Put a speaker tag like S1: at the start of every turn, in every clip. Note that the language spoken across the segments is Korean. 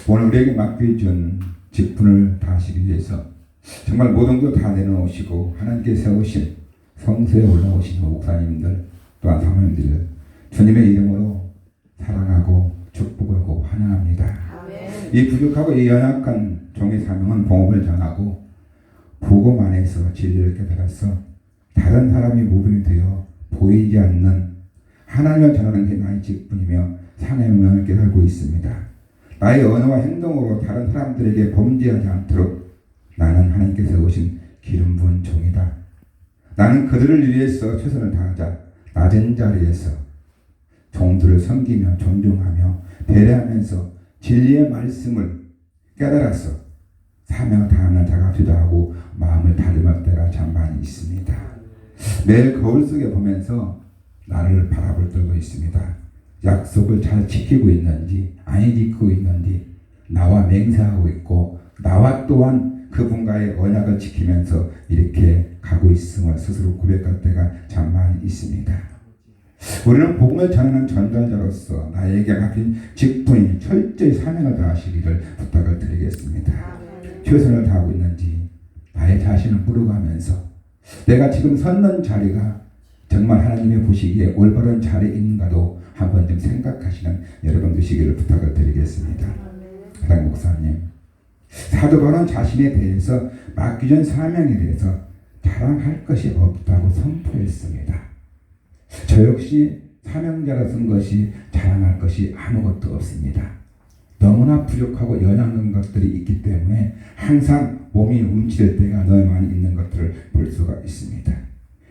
S1: 오늘 우리에게 맡겨준 직분을 다하시기 위해서 정말 모든 것 다 내려놓으시고 하나님께 세우신 성소에 올라오신 목사님들 또한 사모님들 주님의 이름으로 사랑하고 축복하고 환영합니다. 이 부족하고 이 연약한 종의 사명은 복음을 전하고 복음 안에서 진리를 깨달아서 다른 사람이 모범이 되어 보이지 않는 하나님을 전하는 게 나의 직분이며 사명을 깨달고 있습니다. 나의 언어와 행동으로 다른 사람들에게 범죄하지 않도록 나는 하나님께서 오신 기름 부은 종이다. 나는 그들을 위해서 최선을 다하자 낮은 자리에서 종들을 섬기며 존중하며 배려하면서 진리의 말씀을 깨달아서 사명을 다하는 자가 되다 하고 마음을 다듬을 때가 참 많이 있습니다. 매일 거울 속에 보면서 나를 바라볼 때도 있습니다. 약속을 잘 지키고 있는지 안 지키고 있는지 나와 맹세하고 있고 나와 또한 그분과의 언약을 지키면서 이렇게 가고 있음을 스스로 고백할 때가 참 많이 있습니다. 우리는 복음을 전하는 전달자로서 나에게 맡긴 직분이 철저히 사명을 다하시기를 부탁을 드리겠습니다. 최선을 다하고 있는지 나의 자신을 물어가면서 내가 지금 섰는 자리가 정말 하나님의 보시기에 올바른 자리에 있는가도 한번 좀 생각하시는 여러분 되시기를 부탁을 드리겠습니다. 사랑 목사님, 사도 바울은 자신에 대해서 맡겨진 사명에 대해서 자랑할 것이 없다고 선포했습니다. 저 역시 사명자라 쓴 것이 자랑할 것이 아무것도 없습니다. 너무나 부족하고 연약한 것들이 있기 때문에 항상 몸이 움츠릴 때가 너무 많이 있는 것들을 볼 수가 있습니다.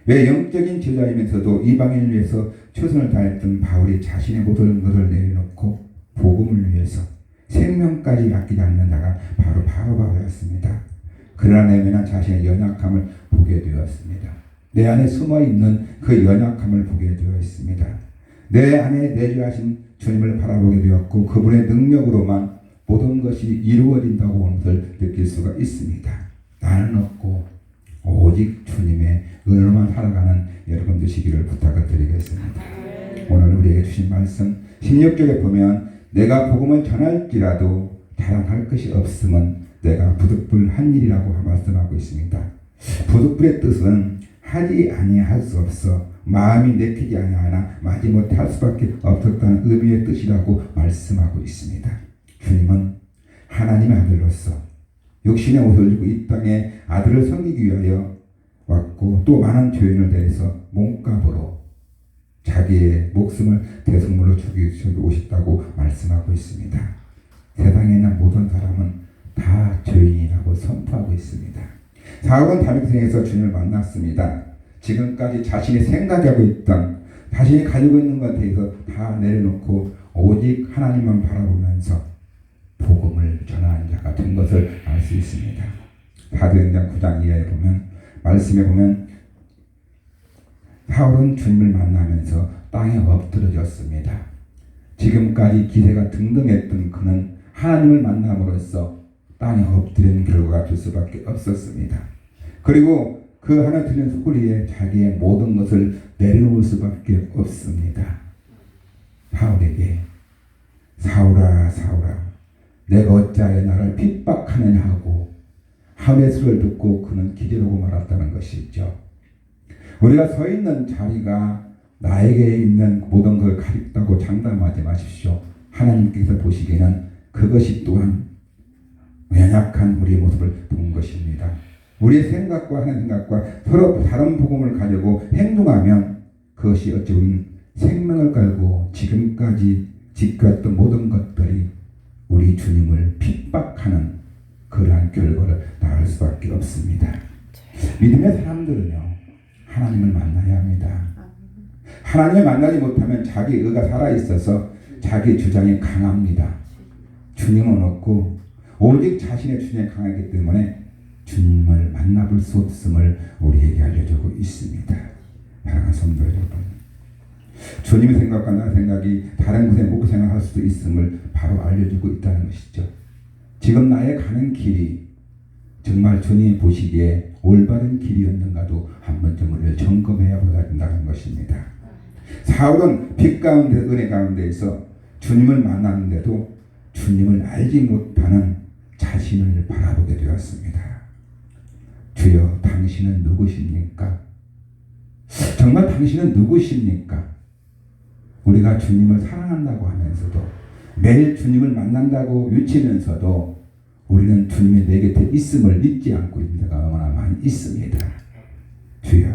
S1: 왜 영적인 제자이면서도 이방인을 위해서 최선을 다했던 바울이 자신의 모든 것을 내려놓고 복음을 위해서 생명까지 아끼지 않는 자가 바로 바울이었습니다. 그러나 내면한 자신의 연약함을 보게 되었습니다. 내 안에 숨어있는 그 연약함을 보게 되었습니다. 내 안에 내주하신 주님을 바라보게 되었고 그분의 능력으로만 모든 것이 이루어진다고 하는 것을 느낄 수가 있습니다. 나는 없고 오직 주님의 은혜로만 살아가는 여러분 되시기를 부탁을 드리겠습니다. 오늘 우리에게 주신 말씀 16절에 보면 내가 복음을 전할지라도 자랑할 것이 없음은 내가 부득불한 일이라고 말씀하고 있습니다. 부득불의 뜻은 하지 아니할 수 없어 마음이 내키지 아니하나 마지못해 할 수밖에 없었다는 의미의 뜻이라고 말씀하고 있습니다. 주님은 하나님의 아들로서 육신의 옷을 입고 이 땅에 아들을 섬기기 위하여 왔고 또 많은 죄인을 대해서 몸값으로 자기의 목숨을 대속물로 주기 오셨다고 말씀하고 있습니다. 세상에 있는 모든 사람은 다 죄인이라고 선포하고 있습니다. 사울은 다메섹에서 주님을 만났습니다. 지금까지 자신이 생각하고 있던 자신이 가지고 있는 것에 대해서 다 내려놓고 오직 하나님만 바라보면서 복음을 전하는 자가 된 것을 알 수 있습니다. 사도행전 9장 이하에 보면 말씀에 보면 사울은 주님을 만나면서 땅에 엎드러졌습니다. 지금까지 기세가 등등했던 그는 하나님을 만남으로써 땅에 엎드리는 결과가 될 수밖에 없었습니다. 그리고 그 하나 들린 소리에 자기의 모든 것을 내려놓을 수밖에 없습니다. 바울에게 사울아 사울아 내가 어찌하여 나를 핍박하느냐 하고 하늘의 소리를 듣고 그는 기절하고 말았다는 것이죠. 우리가 서 있는 자리가 나에게 있는 모든 걸 가립다고 장담하지 마십시오. 하나님께서 보시기에는 그것이 또한 연약한 우리의 모습을 본 것입니다. 우리의 생각과 하나님 생각과 서로 다른 복음을 가지고 행동하면 그것이 어찌 보면 생명을 깔고 지금까지 지켰던 모든 것들이 우리 주님을 핍박하는 그러한 결과를 낳을 수밖에 없습니다. 믿음의 사람들은요 하나님을 만나야 합니다. 하나님을 만나지 못하면 자기 의가 살아있어서 자기 주장이 강합니다. 주님은 없고 오직 자신의 주장이 강하기 때문에 주님을 만나볼 수 없음을 우리에게 알려주고 있습니다. 사랑하는 성도 여러분, 주님의 생각과 나의 생각이 다른 곳에 먹고 생각할 수도 있음을 바로 알려주고 있다는 것이죠. 지금 나의 가는 길이 정말 주님이 보시기에 올바른 길이었는가도 한 번쯤 우리를 점검해야 보아야 된다는 것입니다. 사울은 빛 가운데 은혜 가운데에서 주님을 만났는데도 주님을 알지 못하는 자신을 바라보게 되었습니다. 주여, 당신은 누구십니까? 정말 당신은 누구십니까? 우리가 주님을 사랑한다고 하면서도, 매일 주님을 만난다고 외치면서도 우리는 주님이 내 곁에 있음을 믿지 않고 있는 데가 얼마나 많이 있습니다. 주여,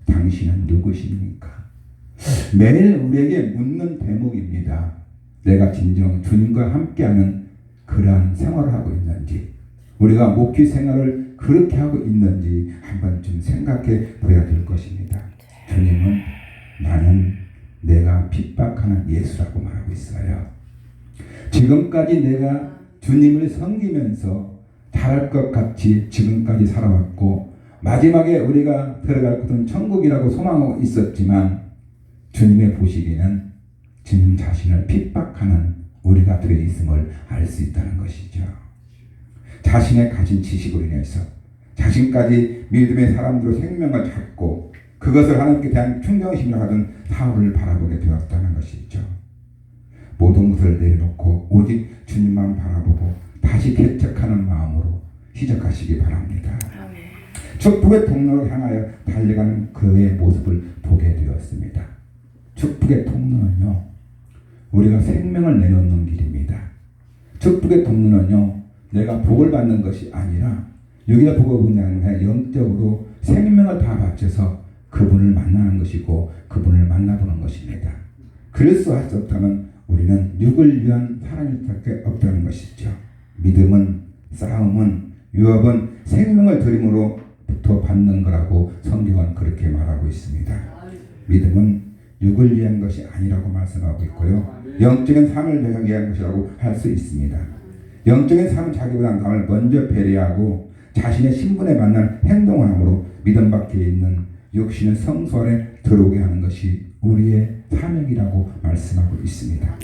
S1: 당신은 누구십니까? 매일 우리에게 묻는 대목입니다. 내가 진정 주님과 함께하는 그러한 생활을 하고 있는지, 우리가 목회 생활을 그렇게 하고 있는지 한번 좀 생각해 보아야 될 것입니다. 주님은 나는 내가 핍박하는 예수라고 말하고 있어요. 지금까지 내가 주님을 섬기면서 잘할 것 같이 지금까지 살아왔고, 마지막에 우리가 들어갈 곳은 천국이라고 소망하고 있었지만, 주님의 보시기에는 주님 자신을 핍박하는 우리가 되어 있음을 알 수 있다는 것이죠. 자신의 가진 지식으로 인해서 자신까지 믿음의 사람들로 생명을 찾고 그것을 하나님께 대한 충성심을 하던 사울을 바라보게 되었다는 것이죠. 모든 것을 내려놓고 오직 주님만 바라보고 다시 개척하는 마음으로 시작하시기 바랍니다. 축복의 통로를 향하여 달려가는 그의 모습을 보게 되었습니다. 축복의 통로는요, 우리가 생명을 내놓는 길입니다. 축복의 통로는요, 내가 복을 받는 것이 아니라, 여기가 복을 받는 게 아니라 영적으로 생명을 다 바쳐서 그분을 만나는 것이고 그분을 만나보는 것입니다. 그럴 수 없다면 우리는 육을 위한 사랑일 수밖에 없다는 것이죠. 믿음은, 싸움은, 유업은 생명을 드림으로부터 받는 거라고 성경은 그렇게 말하고 있습니다. 믿음은 육을 위한 것이 아니라고 말씀하고 있고요, 영적인 삶을 위한 것이라고 할 수 있습니다. 영적인 삶은 자기보다 남을 먼저 배려하고 자신의 신분에 맞는 행동을 함으로 믿음 밖에 있는 육신의 성소 안에 들어오게 하는 것이 우리의 사명이라고 말씀하고 있습니다.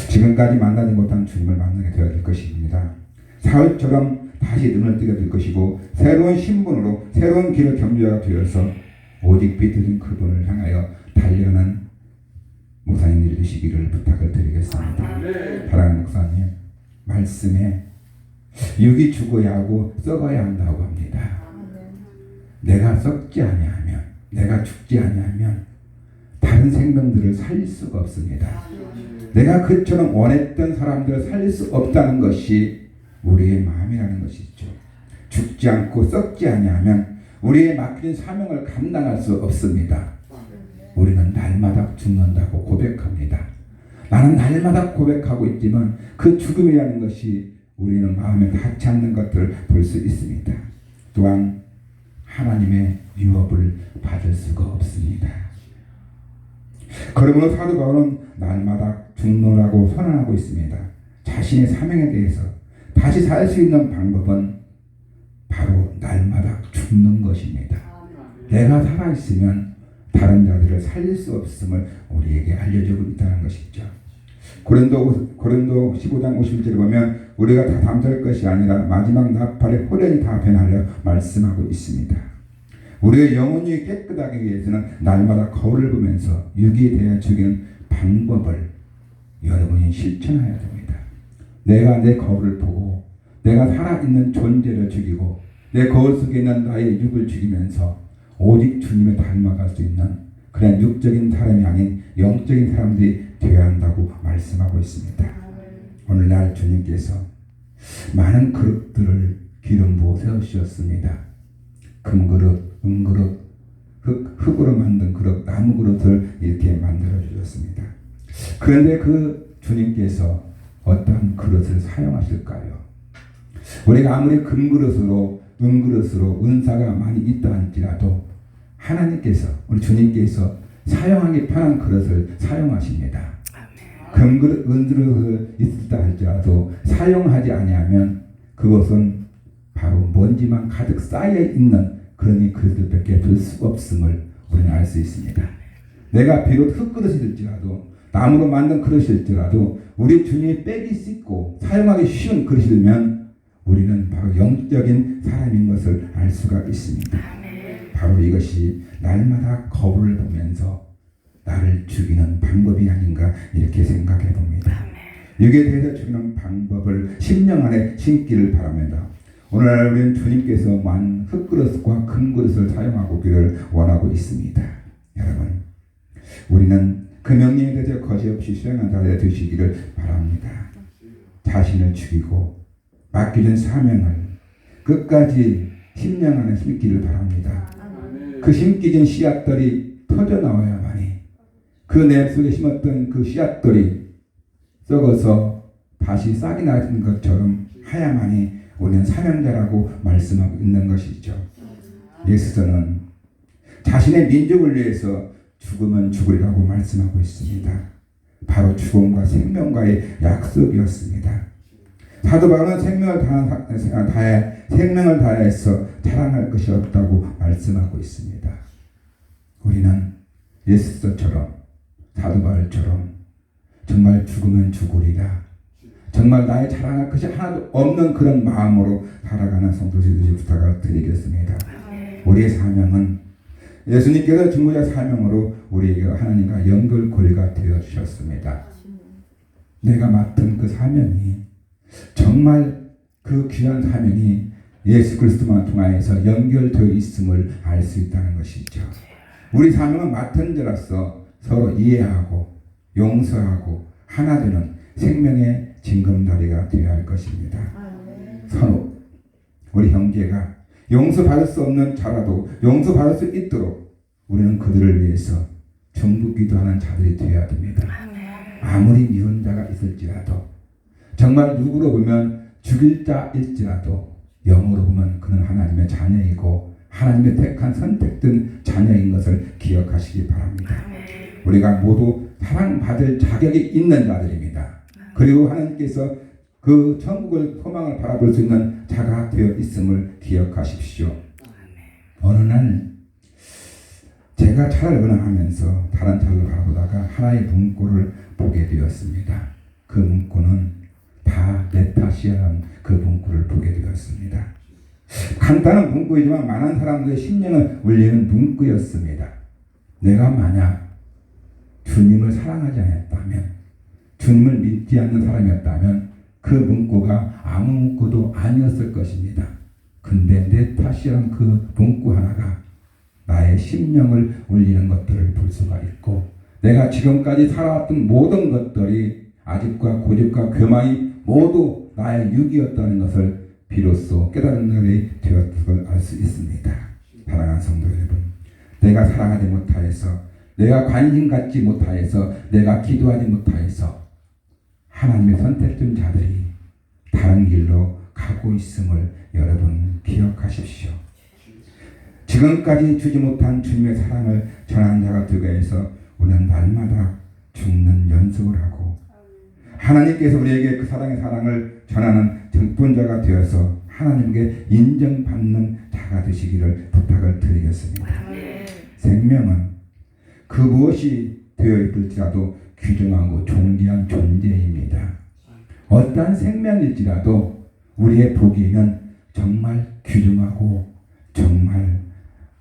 S1: 지금까지 만나지 못한 주님을 만나게 되어질 것입니다. 사울처럼 다시 눈을 뜨게 될 것이고, 새로운 신분으로 새로운 길을 경주자가 되어서 오직 비틀린 그분을 향하여 달려가는 목사님들이 되시기를 부탁을 드리겠습니다. 사랑하는 목사님, 말씀에 육이 죽어야 하고 썩어야 한다고 합니다. 내가 썩지 아니하면, 내가 죽지 아니하면 다른 생명들을 살릴 수가 없습니다. 내가 그처럼 원했던 사람들을 살릴 수 없다는 것이 우리의 마음이라는 것이죠. 죽지 않고 썩지 아니하면 우리의 맡긴 사명을 감당할 수 없습니다. 우리는 날마다 죽는다고 고백합니다. 나는 날마다 고백하고 있지만 그 죽음이라는 것이 우리는 마음에 닿지 않는 것들을 볼 수 있습니다. 또한 하나님의 유업을 받을 수가 없습니다. 그러므로 사도 바울은 날마다 죽노라고 선언하고 있습니다. 자신의 사명에 대해서 다시 살 수 있는 방법은 바로 날마다 죽는 것입니다. 내가 살아있으면 다른 자들을 살릴 수 없음을 우리에게 알려주고 있다는 것이죠. 고린도 15장 51절에 보면 우리가 다 잠잘 것이 아니라 마지막 나팔에 호련히 다 변하려 말씀하고 있습니다. 우리의 영혼이 깨끗하기 위해서는 날마다 거울을 보면서 육에 대해 죽이는 방법을 여러분이 실천해야 됩니다. 내가 내 거울을 보고 내가 살아있는 존재를 죽이고 내 거울 속에 있는 나의 육을 죽이면서 오직 주님을 닮아갈 수 있는 그런 육적인 사람이 아닌 영적인 사람들이 되어야 한다고 말씀하고 있습니다. 오늘날 주님께서 많은 그릇들을 기름 부어 세우셨습니다. 금그릇, 은그릇, 흙으로 만든 그릇, 나무 그릇을 이렇게 만들어 주셨습니다. 그런데 그 주님께서 어떤 그릇을 사용하실까요? 우리가 아무리 금그릇으로 은그릇으로 은사가 많이 있다 할지라도 하나님께서, 우리 주님께서 사용하기 편한 그릇을 사용하십니다. 금그릇, 은그릇을 있다 할지라도 사용하지 아니하면 그것은 바로 먼지만 가득 쌓여 있는 그런 그릇들밖에 될 수가 없음을 우리는 알 수 있습니다. 내가 비록 흙그릇일지라도 나무로 만든 그릇일지라도 우리 주님이 빼기 쉽고 사용하기 쉬운 그릇이면 우리는 바로 영적인 사람인 것을 알 수가 있습니다. 바로 이것이 날마다 거울을 보면서 나를 죽이는 방법이 아닌가 이렇게 생각해 봅니다. 여기에 대해서 주는 방법을 심령 안에 심기를 바랍니다. 오늘날 우리는 주님께서 많은 흙그릇과 금그릇을 사용하고 있기를 원하고 있습니다. 여러분, 우리는 그 명령에 대해서 거짓없이 수행한 자가 되시기를 바랍니다. 자신을 죽이고 맡겨진 사명을 끝까지 심령 안에 심기를 바랍니다. 그 심기진 씨앗들이 터져나와야만이 그 내 속에 심었던 그 씨앗들이 썩어서 다시 싹이 나는 것처럼 하야만이 우리는 사명자라고 말씀하고 있는 것이죠. 예수님은 자신의 민족을 위해서 죽으면 죽으리라고 말씀하고 있습니다. 바로 죽음과 생명과의 약속이었습니다. 사도 바울은 생명을 다해서 자랑할 것이 없다고 말씀하고 있습니다. 우리는 예수님처럼 사도 바울처럼 정말 죽으면 죽으리라, 정말 나의 자랑할 것이 하나도 없는 그런 마음으로 살아가는 성도들이 부탁을 드리겠습니다. 우리의 사명은 예수님께서 중보자 사명으로 우리에게 하나님과 연결고리가 되어 주셨습니다. 내가 맡은 그 사명이 정말 그 귀한 사명이 예수 그리스도만 통하여서 연결되어 있음을 알 수 있다는 것이죠. 우리 사명은 맡은 자로서 서로 이해하고 용서하고 하나 되는 생명의 징검다리가 되어야 할 것입니다. 선호, 우리 형제가 용서받을 수 없는 자라도 용서받을 수 있도록 우리는 그들을 위해서 중보기도하는 자들이 되어야 됩니다. 아무리 미운 자가 있을지라도, 정말 누구로 보면 죽일 자일지라도 영으로 보면 그는 하나님의 자녀이고 하나님의 택한 선택된 자녀인 것을 기억하시기 바랍니다. 우리가 모두 사랑받을 자격이 있는 자들입니다. 그리고 하나님께서 그 천국을 소망을 바라볼 수 있는 자가 되어 있음을 기억하십시오. 어느 날 제가 차를 운행하면서 다른 차를 바라보다가 하나의 문구를 보게 되었습니다. 그 문구는 다 내 탓이라는 그 문구를 보게 되었습니다. 간단한 문구이지만 많은 사람들의 심령을 울리는 문구였습니다. 내가 만약 주님을 사랑하지 않았다면, 주님을 믿지 않는 사람이었다면 그 문구가 아무 문구도 아니었을 것입니다. 근데 내 탓이란 그 문구 하나가 나의 심령을 울리는 것들을 볼 수가 있고, 내가 지금까지 살아왔던 모든 것들이 아집과 고집과 교만이 모두 나의 육이었다는 것을 비로소 깨달은 날이 되었음을 알 수 있습니다. 사랑하는 성도 여러분, 내가 사랑하지 못하여서, 내가 관심 갖지 못하여서, 내가 기도하지 못하여서 하나님의 선택된 자들이 다른 길로 가고 있음을 여러분 기억하십시오. 지금까지 주지 못한 주님의 사랑을 전하는 자가 되기 위해서 우리는 날마다 죽는 연습을 하고, 하나님께서 우리에게 그 사랑을 전하는 정권자가 되어서 하나님께 인정받는 자가 되시기를 부탁을 드리겠습니다. 생명은 그 무엇이 되어 있을지라도 귀중하고 존귀한 존재입니다. 어떠한 생명일지라도 우리의 보기에는 정말 귀중하고 정말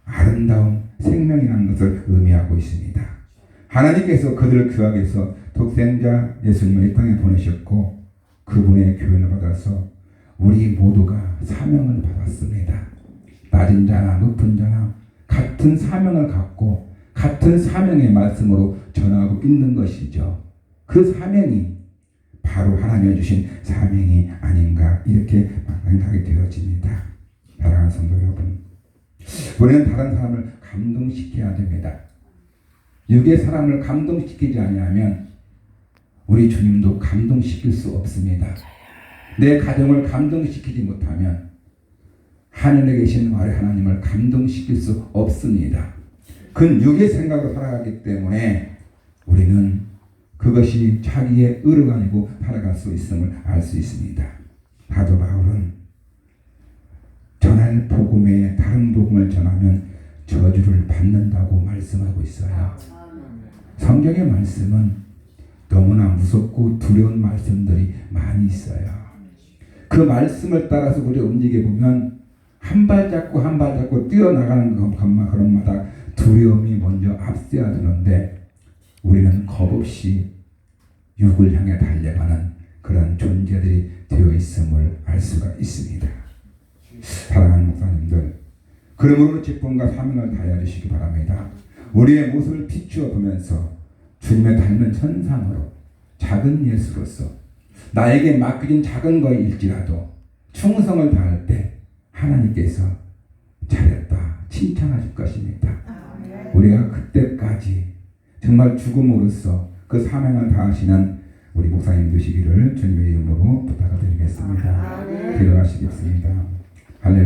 S1: 아름다운 생명이라는 것을 의미하고 있습니다. 하나님께서 그들을 구하기 위해서 독생자 예수님을 이 땅에 보내셨고, 그분의 교훈을 받아서 우리 모두가 사명을 받았습니다. 낮은 자나 높은 자나 같은 사명을 갖고 같은 사명의 말씀으로 전하고 있는 것이죠. 그 사명이 바로 하나님이 주신 사명이 아닌가, 이렇게 생각이 되어집니다. 사랑하는 성도 여러분, 우리는 다른 사람을 감동시켜야 됩니다. 육의 사람을 감동시키지 아니하면 우리 주님도 감동시킬 수 없습니다. 내 가정을 감동시키지 못하면 하늘에 계신 우리 하나님을 감동시킬 수 없습니다. 그는 육의 생각으로 살아가기 때문에 우리는 그것이 자기의 의로가 아니고 살아갈 수 있음을 알 수 있습니다. 사도 바울은 전할 복음에 다른 복음을 전하면 저주를 받는다고 말씀하고 있어요. 성경의 말씀은 너무나 무섭고 두려운 말씀들이 많이 있어요. 그 말씀을 따라서 우리가 움직여보면 한 발자국 한 발자국 뛰어나가는 것마다 두려움이 먼저 앞서야 되는데, 우리는 겁없이 육을 향해 달려가는 그런 존재들이 되어 있음을 알 수가 있습니다. 사랑하는 목사님들, 그러므로 직분과 사명을 다해 주시기 바랍니다. 우리의 모습을 비추어 보면서 주님의 닮은 천상으로 작은 예수로서 나에게 맡겨진 작은 것일지라도 충성을 다할 때 하나님께서 잘했다 칭찬하실 것입니다. 우리가 그때까지 정말 죽음으로써 그 사명을 다하시는 우리 목사님 되시기를 주님의 이름으로 부탁을 드리겠습니다. 기도하시겠습니다. 할렐루야.